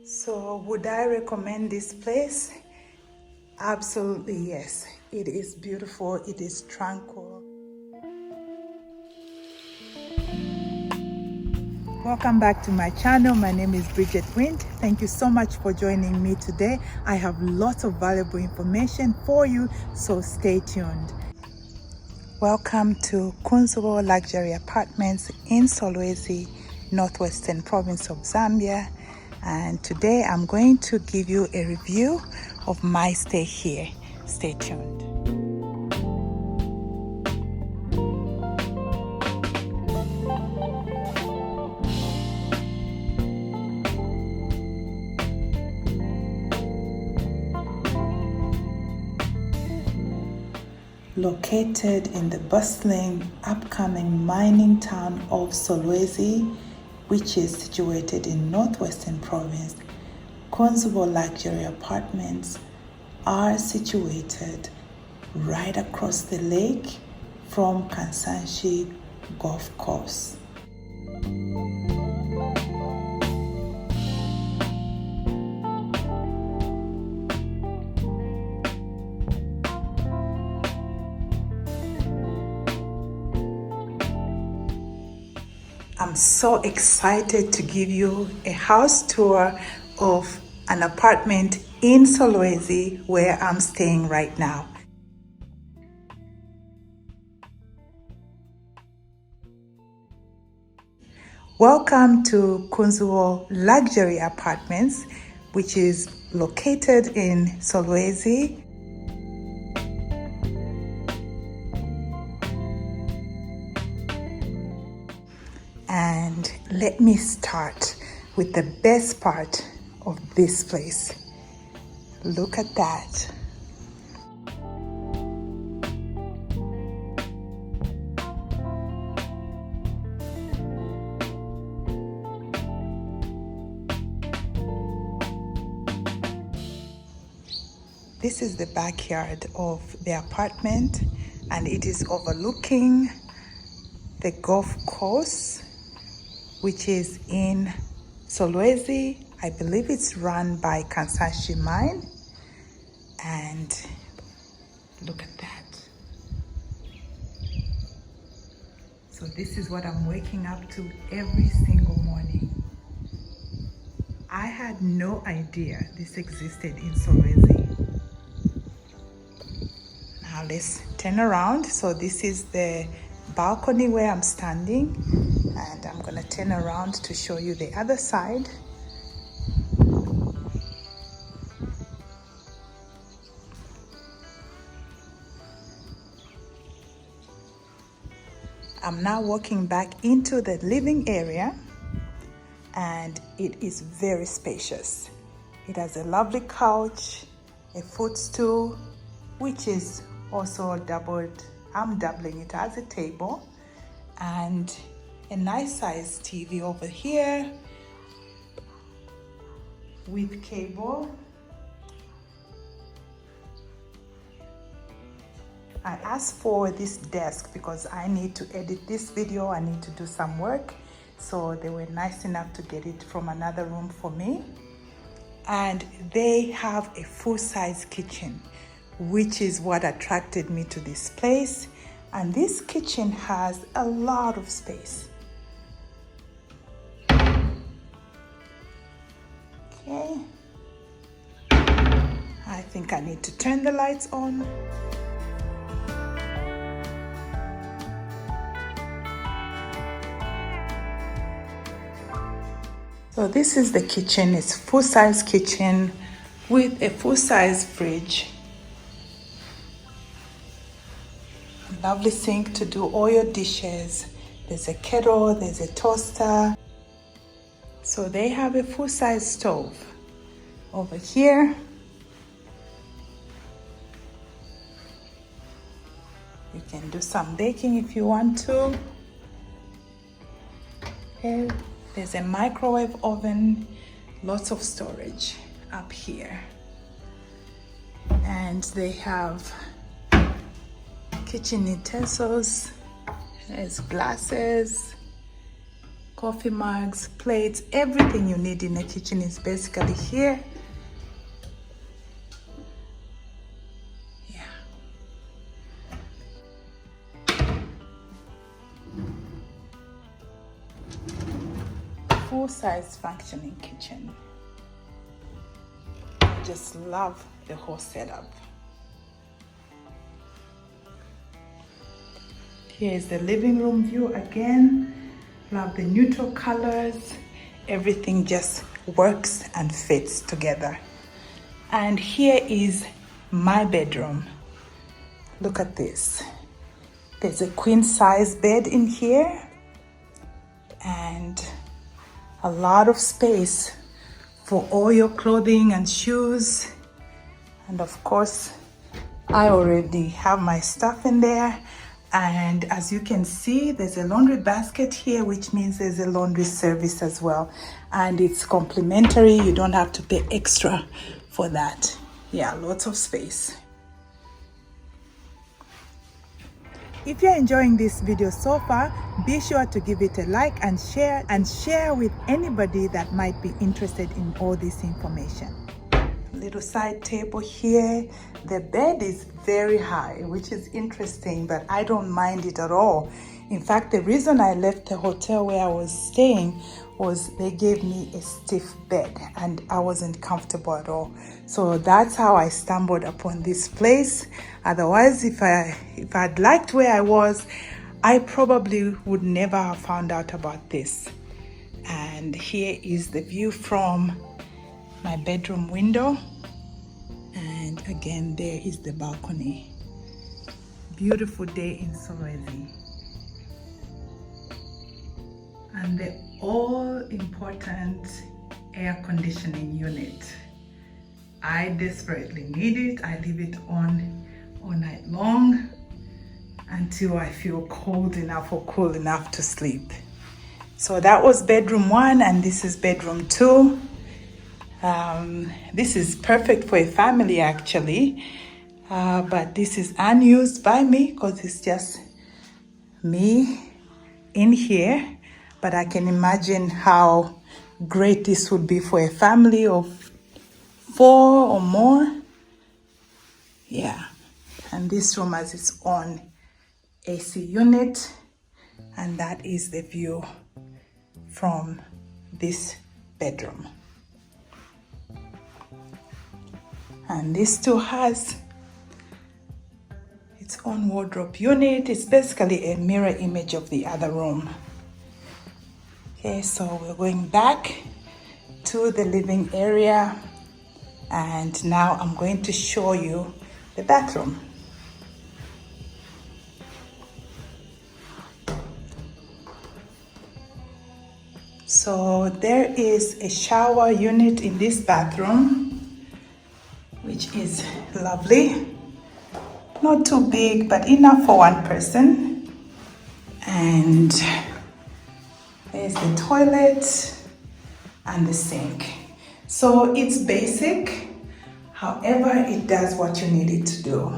So would I recommend this place? Absolutely yes. It is beautiful, it is tranquil. Welcome back to my channel. My name is Bridget Wint. Thank you so much for joining me today. I have lots of valuable information for you, so stay tuned. Welcome to Kunzubo Luxury Apartments in Solwezi, Northwestern Province of Zambia. And today I'm going to give you a review of my stay here. Stay tuned. Located in the bustling, upcoming mining town of Solwezi, which is situated in Northwestern Province, Kunzubo Luxury Apartments are situated right across the lake from KANSANSHI Golf Course. I'm so excited to give you a house tour of an apartment in Solwezi where I'm staying right now. Welcome to Kunzubo Luxury Apartments, which is located in Solwezi. And let me start with the best part of this place. Look at that. This is the backyard of the apartment, and it is overlooking the golf course, which is in Solwezi. I believe it's run by KANSANSHI mine. And look at that. So this is what I'm waking up to every single morning. I had no idea this existed in Solwezi. Now let's turn around. So this is the balcony where I'm standing, and I'm gonna turn around to show you the other side. I'm now walking back into the living area, and it is very spacious. It has a lovely couch, a footstool, which is also doubled. I'm doubling it as a table, and a nice size TV over here with cable. I asked for this desk because I need to edit this video. I need to do some work, so they were nice enough to get it from another room for me. And they have a full-size kitchen, which is what attracted me to this place. And this kitchen has a lot of space. Okay. I think I need to turn the lights on. So this is the kitchen. It's a full-size kitchen with a full-size fridge. Lovely sink to do all your dishes. There's a kettle, there's a toaster. So they have a full-size stove over here. You can do some baking if you want to. Okay. There's a microwave oven, lots of storage up here. And they have kitchen utensils, there's glasses, Coffee mugs, plates, everything you need in a kitchen is basically here. Yeah. Full-size functioning kitchen. I just love the whole setup. Here is the living room view again. Love the neutral colors. Everything just works and fits together. And here is my bedroom. Look at this. There's a queen size bed in here and a lot of space for all your clothing and shoes. And of course, I already have my stuff in there. And as you can see, there's a laundry basket here, which means there's a laundry service as well. And it's complimentary. You don't have to pay extra for that. Yeah, lots of space. If you're enjoying this video so far, be sure to give it a like and share with anybody that might be interested in all this information. Little side table here. The bed is very high, which is interesting, but I don't mind it at all. In fact, the reason I left the hotel where I was staying was they gave me a stiff bed and I wasn't comfortable at all. So that's how I stumbled upon this place. Otherwise, if I'd liked where I was, I probably would never have found out about this. And here is the view from my bedroom window. And again, there is the balcony. Beautiful day in Solwezi. And the all-important air conditioning unit. I desperately need it. I leave it on all night long until I feel cold enough or cool enough to sleep. So that was bedroom 1 and this is bedroom 2. This is perfect for a family actually, but this is unused by me because it's just me in here. But I can imagine how great this would be for a family of 4 or more. Yeah, and this room has its own AC unit, and that is the view from this bedroom. And this too has its own wardrobe unit. It's basically a mirror image of the other room. Okay, so we're going back to the living area, and now I'm going to show you the bathroom. So there is a shower unit in this bathroom, which is lovely. Not too big, but enough for one person. And there's the toilet and the sink. So it's basic, however, it does what you need it to do.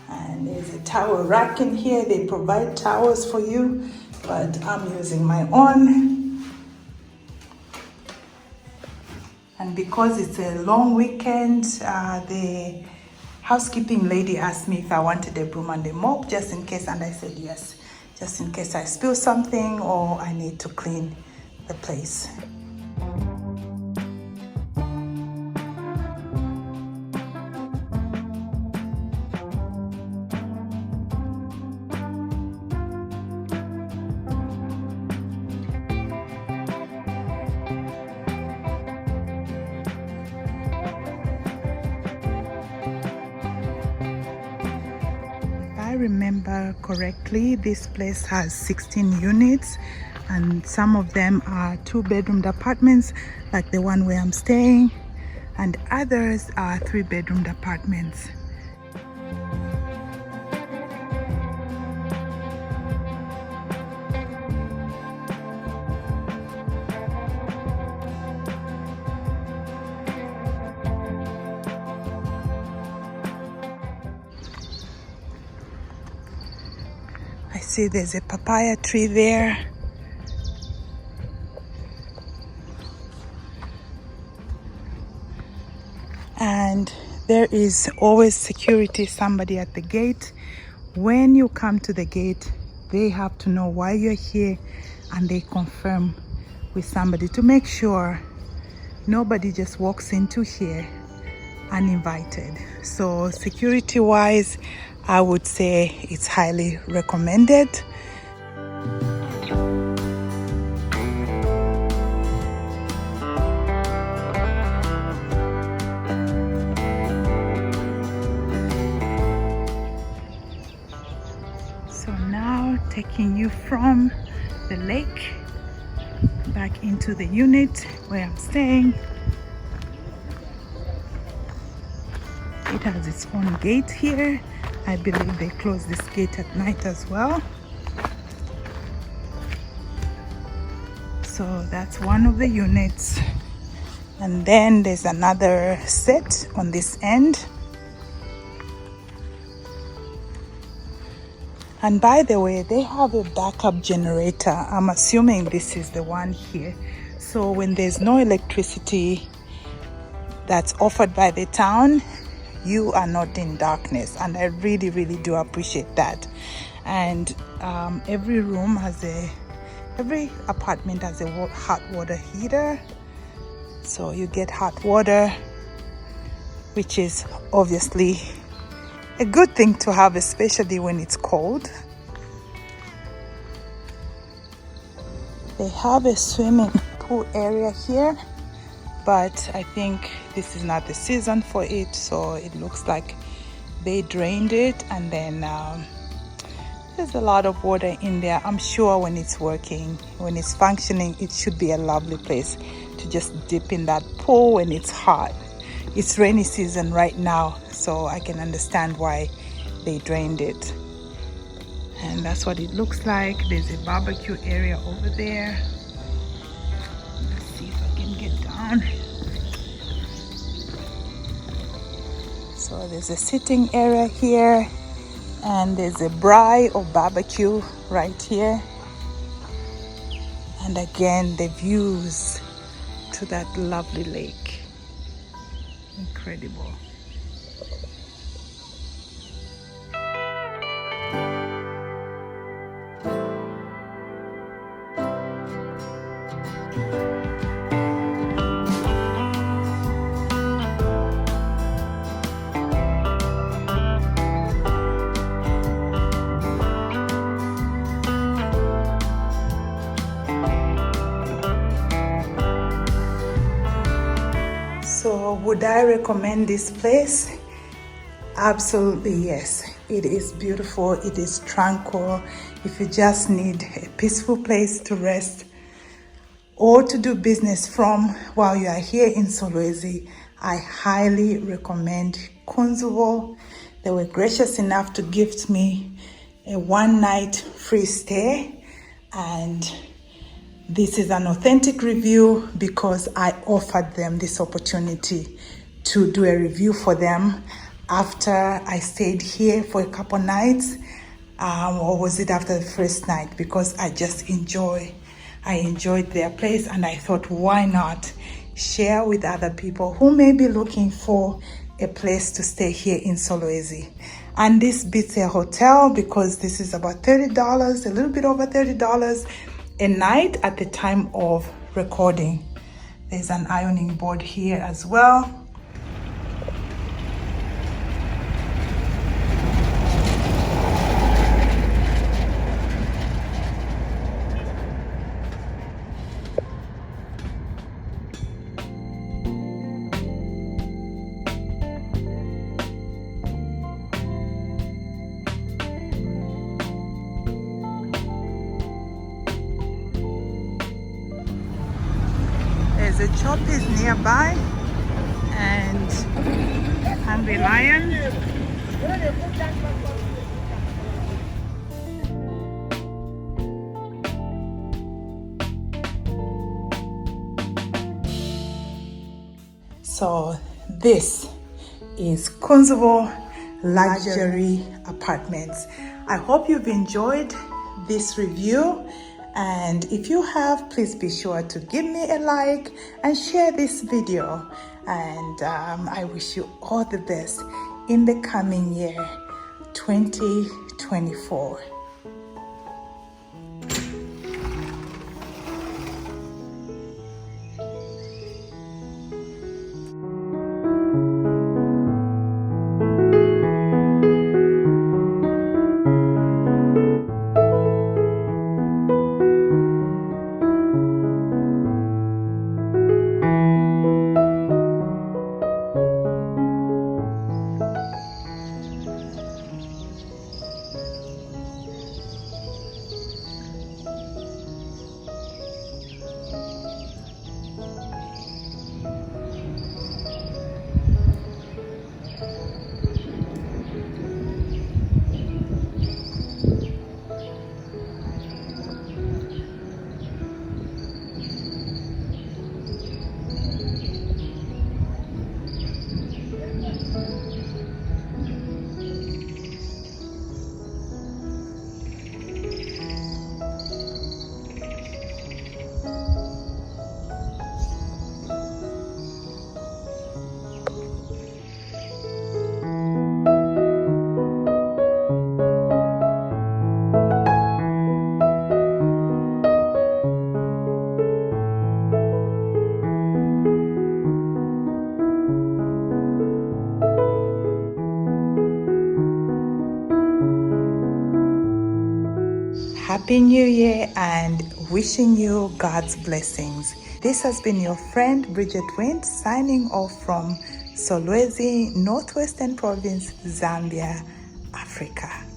And there's a towel rack in here. They provide towels for you, but I'm using my own. And because it's a long weekend, the housekeeping lady asked me if I wanted a broom and a mop just in case, and I said yes, just in case I spill something or I need to clean the place. I remember correctly, this place has 16 units, and some of them are 2-bedroomed apartments like the one where I'm staying, and others are 3-bedroomed apartments. I see there's a papaya tree there. And there is always security, somebody at the gate. When you come to the gate, they have to know why you're here, and they confirm with somebody to make sure nobody just walks into here uninvited. So security wise, I would say it's highly recommended. So now taking you from the lake back into the unit where I'm staying. It has its own gate here. I believe they close this gate at night as well. So that's one of the units. And then there's another set on this end. And by the way, they have a backup generator. I'm assuming this is the one here. So when there's no electricity that's offered by the town, you are not in darkness, and I really do appreciate that. And every apartment has a hot water heater, so you get hot water, which is obviously a good thing to have, especially when it's cold. They have a swimming pool area here, but I think this is not the season for it, so it looks like they drained it, and then there's a lot of water in there. I'm sure when it's working, when it's functioning, it should be a lovely place to just dip in that pool when it's hot. It's rainy season right now, so I can understand why they drained it. And that's what it looks like. There's a barbecue area over there. Let's see if I can get down. So there's a sitting area here, and there's a braai or barbecue right here. And again, the views to that lovely lake. Incredible. So would I recommend this place? Absolutely yes. It is beautiful, it is tranquil. If you just need a peaceful place to rest or to do business from while you are here in Solwezi, I highly recommend Kunzubo. They were gracious enough to gift me a one-night free stay, and this is an authentic review because I offered them this opportunity to do a review for them after I stayed here for a couple nights, or was it after the first night? Because I enjoyed their place, and I thought, why not share with other people who may be looking for a place to stay here in Solwezi. And this beats a hotel because this is about $30, a little bit over $30 a night at the time of recording. There's an ironing board here as well. The shop is nearby, and Hungry Lion. So this is Kunzubo Luxury Apartments. I hope you've enjoyed this review. And if you have, please be sure to give me a like and share this video. And I wish you all the best in the coming year, 2024. Happy New Year and wishing you God's blessings. This has been your friend Bridget Wind signing off from Solwezi, Northwestern Province, Zambia, Africa.